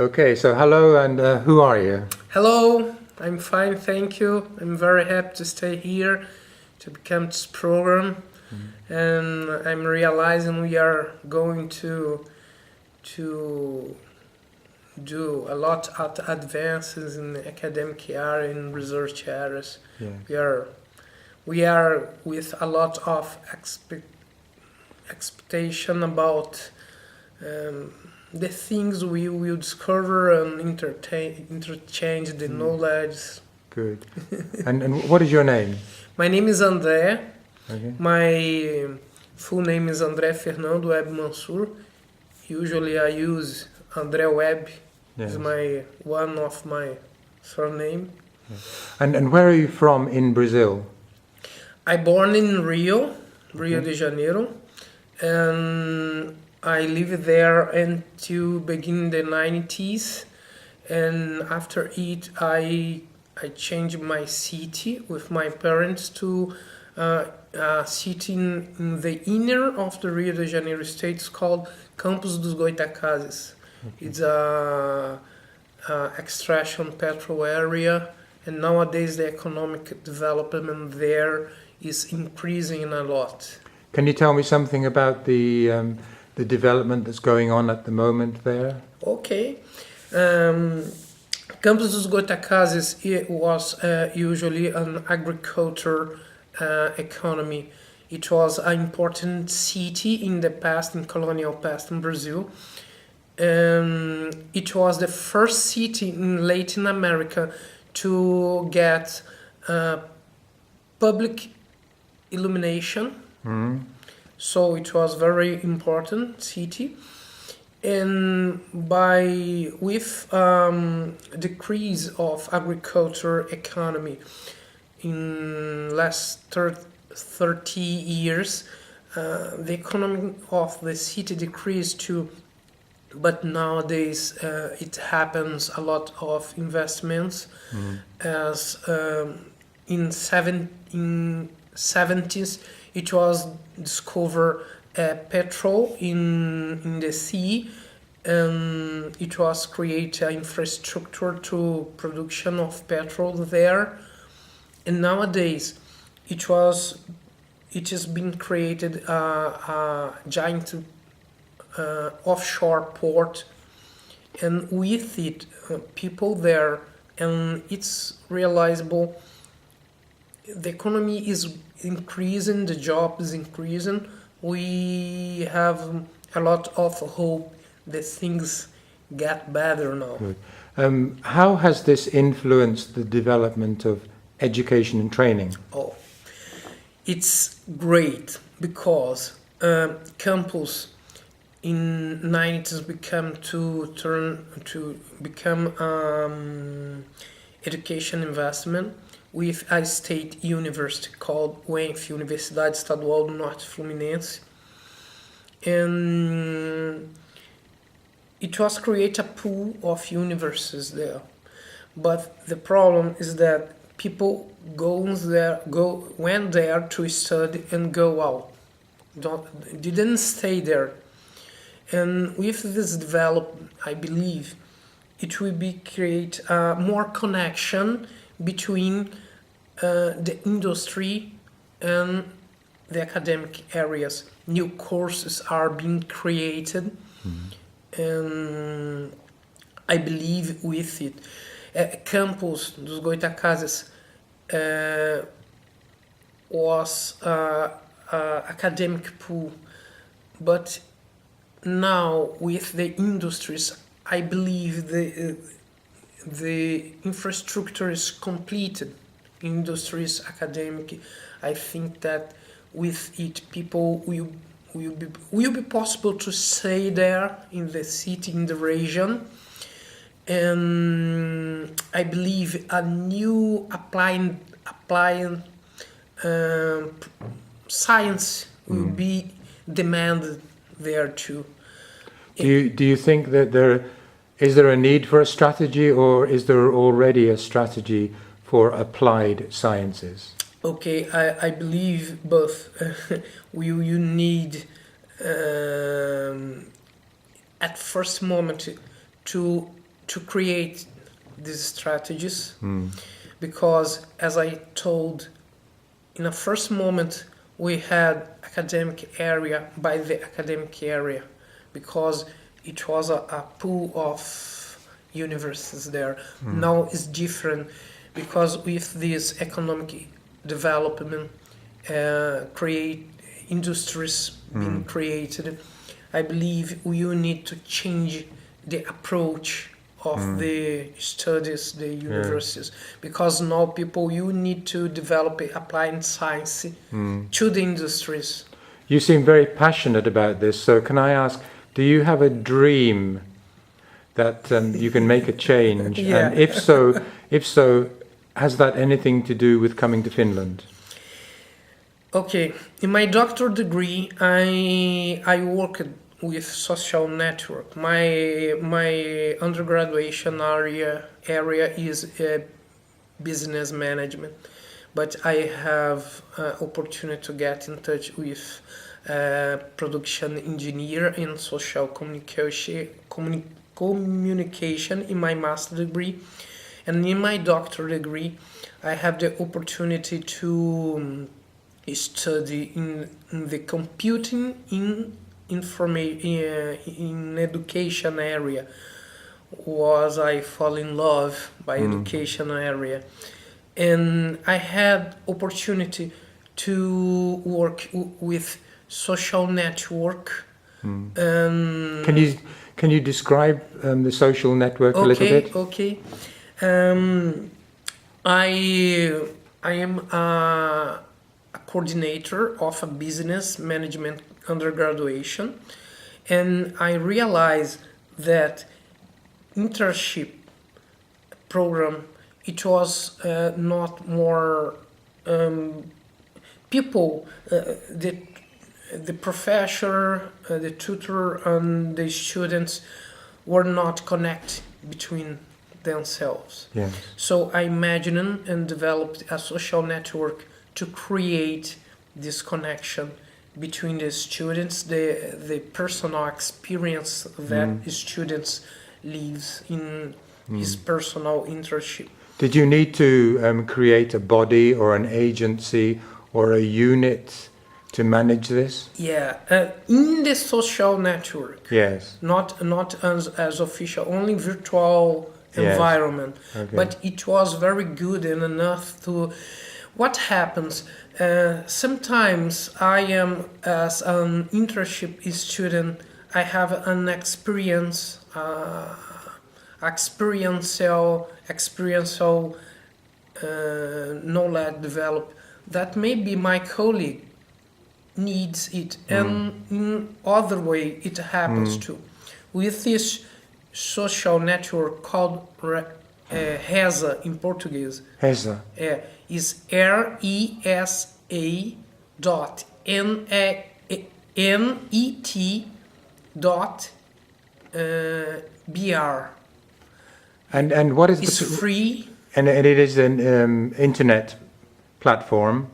Okay, so hello and who are you? Hello, I'm fine, thank you. I'm very happy to stay here to become this program, and I'm realizing we are going to do a lot of advances in the academic area and research areas. Yeah. We are we are with a lot of expectation about um, the things we will discover and interchange the knowledge. Good. And what is your name? My name is André. Okay. My full name is André Fernando Uébe Mansur. Usually I use André Uébe. Yes. Is one of my surname. And where are you from in Brazil? I born in Rio Okay. de Janeiro, and I lived there until begin the 90s. And after it, I changed my city with my parents to a city in the inner of the Rio de Janeiro state. It's called Campos dos Goitacazes. It's a extraction petrol area, and nowadays the economic development there is increasing a lot. Can you tell me something about the development that's going on at the moment there? Okay. Um, Campos dos Goitacazes it was usually an agriculture economy. It was an important city in the past, in colonial past in Brazil. It was the first city in Latin America to get public illumination. So it was very important city. And by with decrease of agriculture economy in last 30 years, the economy of the city decreased too. But nowadays it happens a lot of investments as in 70s it was discovered petrol in the sea, and it was create an infrastructure to production of petrol there. And nowadays it has been created a giant offshore port, and with it people there, and it's realizable the economy is increasing, the job is increasing. We have a lot of hope that things get better now. Good. How has this influenced the development of education and training? Oh, it's great because campus in 90s become to become education investment with a state university called UENF, Universidade Estadual do Norte Fluminense. And it was create a pool of universities there. But the problem is that people went there to study and go out. Didn't stay there. And with this development, I believe it will be create more connection between the industry and the academic areas. New courses are being created, and I believe with it. Campus dos Goitacazes was academic pool, but now with the industries, I believe the infrastructure is completed. Industries, academic. I think that with it, people will be possible to stay there in the city, in the region, and I believe a new applying science will be demanded there too. Do you think that there is a need for a strategy, or is there already a strategy for applied sciences? Okay, I believe both. You need at first moment to to create these strategies, because as I told, in a first moment we had academic area by the academic area, because it was a pool of universities there. Now it's different, because with this economic development, create industries being created, I believe we will need to change the approach of the studies, the universities, because now people, you need to develop applied science to the industries. You seem very passionate about this, so can I ask, do you have a dream that you can make a change? Yeah. And if so, has that anything to do with coming to Finland? Okay, in my doctoral degree, I worked with social network. My undergraduation area is business management, but I have opportunity to get in touch with production engineer in social communication in my master degree, and in my doctoral degree, I have the opportunity to study in the computing in education area. Was I fall in love by education area, and I had opportunity to work with social network. Can you describe the social network a little bit? Okay. I am a coordinator of a business management undergraduation, and I realized that internship program, it was not more people, the professor, the tutor, and the students were not connected between themselves. Yes. So I imagined and developed a social network to create this connection between the students, the personal experience that students lives in his personal internship. Did you need to create a body or an agency or a unit to manage this? Yeah, in the social network. Yes. Not as official, only virtual environment. Okay. But it was very good and enough to. What happens? Sometimes I am, as an internship student, I have an experiential knowledge develop that maybe my colleague needs it, and in other way it happens too. With this social network called RESA in Portuguese. HESA. Is RESA.net.br. And what is It's free. And it is an internet platform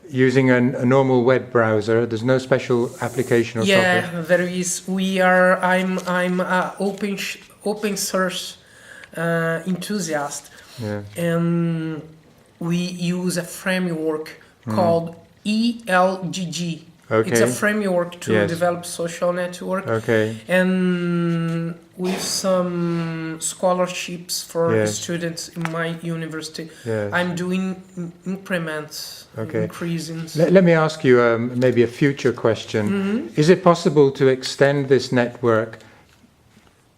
using a normal web browser. There's no special application or software. Yeah, there is. I'm a open source enthusiast, and we use a framework called ELGG. Okay. It's a framework to develop social network. Okay. And with some scholarships for students in my university, I'm doing increments, increasing. Let me ask you maybe a future question. Is it possible to extend this network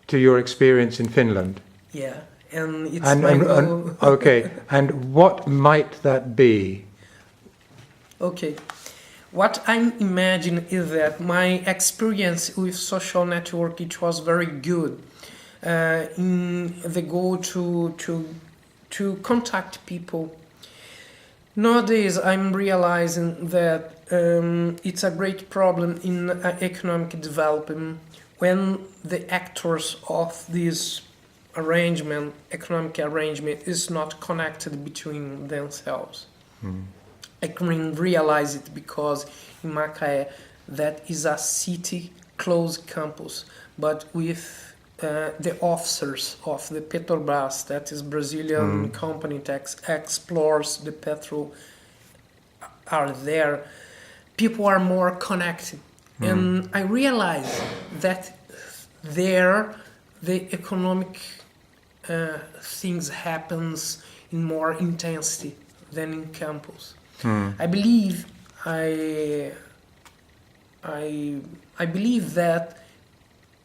to your experience in Finland? Yeah, and it's my goal. Okay, and what might that be? Okay. What I imagine is that my experience with social network, it was very good. In the goal to contact people. Nowadays, I'm realizing that it's a great problem in economic development when the actors of this economic arrangement, is not connected between themselves. I can realize it because in Macaé, that is a city closed campus, but with the officers of the Petrobras, that is Brazilian company that explores the petrol, are there. People are more connected. And I realize that there the economic things happens in more intensity than in campus. I believe I believe that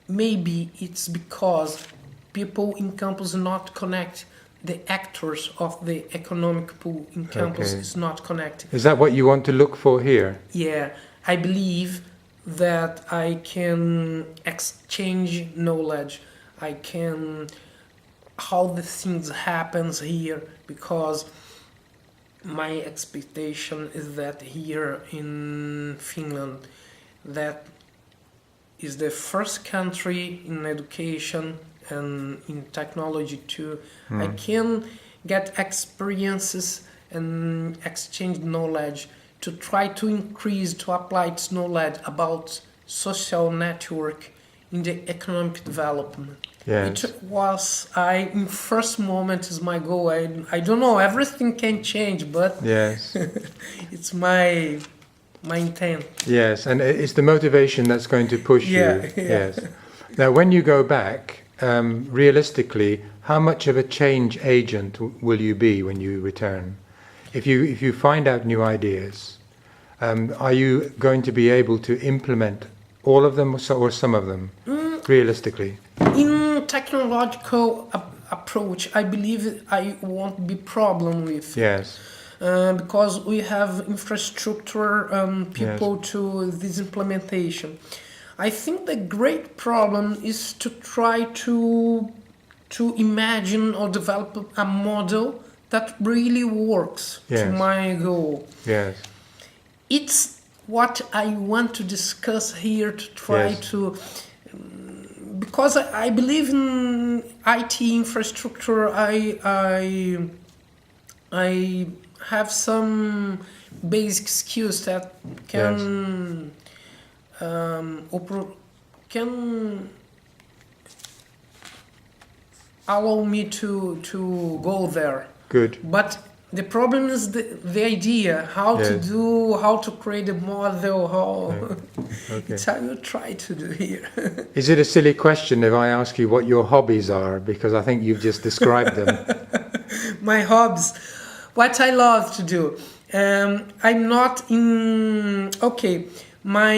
maybe it's because people in campus not connect. The actors of the economic pool in campus is not connected. Is that what you want to look for here? Yeah, I believe that I can exchange knowledge. I can how the things happens here, because my expectation is that here in Finland, that is the first country in education and in technology too. I can get experiences and exchange knowledge to try to increase, to apply its knowledge about social network in the economic development. Yes. It was, in first moment is my goal. I don't know, everything can change, but Yes. it's my intent. Yes, and it's the motivation that's going to push Yeah, you. yeah. Yes. Now, when you go back, realistically, how much of a change agent will you be when you return? If you find out new ideas, are you going to be able to implement all of them or some of them, realistically? In technological approach, I believe I won't be problem with. Yes. Because we have infrastructure people to this implementation. I think the great problem is to try to imagine or develop a model that really works to Yes. my goal. Yes. It's what I want to discuss here, to try Yes. to, because I believe in IT infrastructure. I have some basic skills that can can allow me to go there. Good. But the problem is the idea, how to Yes. do, how to create a model, how Okay. it's how you try to do here. Is it a silly question if I ask you what your hobbies are? Because I think you've just described them. My hobbies, what I love to do. I'm not in. Okay, my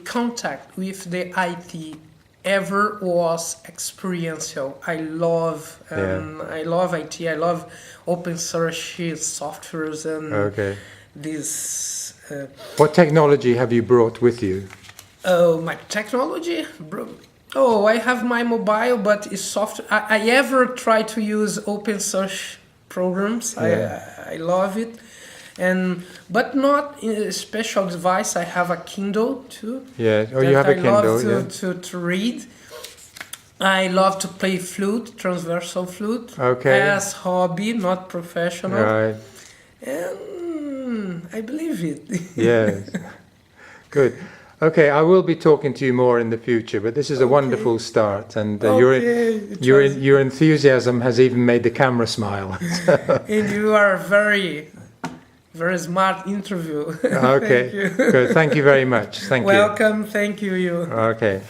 contact with the IT ever was experiential. I love IT. I love open source softwares and Okay. this. What technology have you brought with you? Oh, my technology, bro. Oh, I have my mobile, but it's soft. I ever try to use open source programs. Yeah. I love it, but not in a special device. I have a Kindle too. Yeah. Oh, you that have a I Kindle. love Yeah. to read. I love to play flute, transversal flute, Okay. as hobby, not professional. Right. And I believe it. Yes. Good. Okay, I will be talking to you more in the future, but this is a Okay. wonderful start, and Okay, your enthusiasm has even made the camera smile. And you are very, very smart interview. Okay. Thank you. Good. Thank you very much. Thank Welcome. Thank you. you. Okay.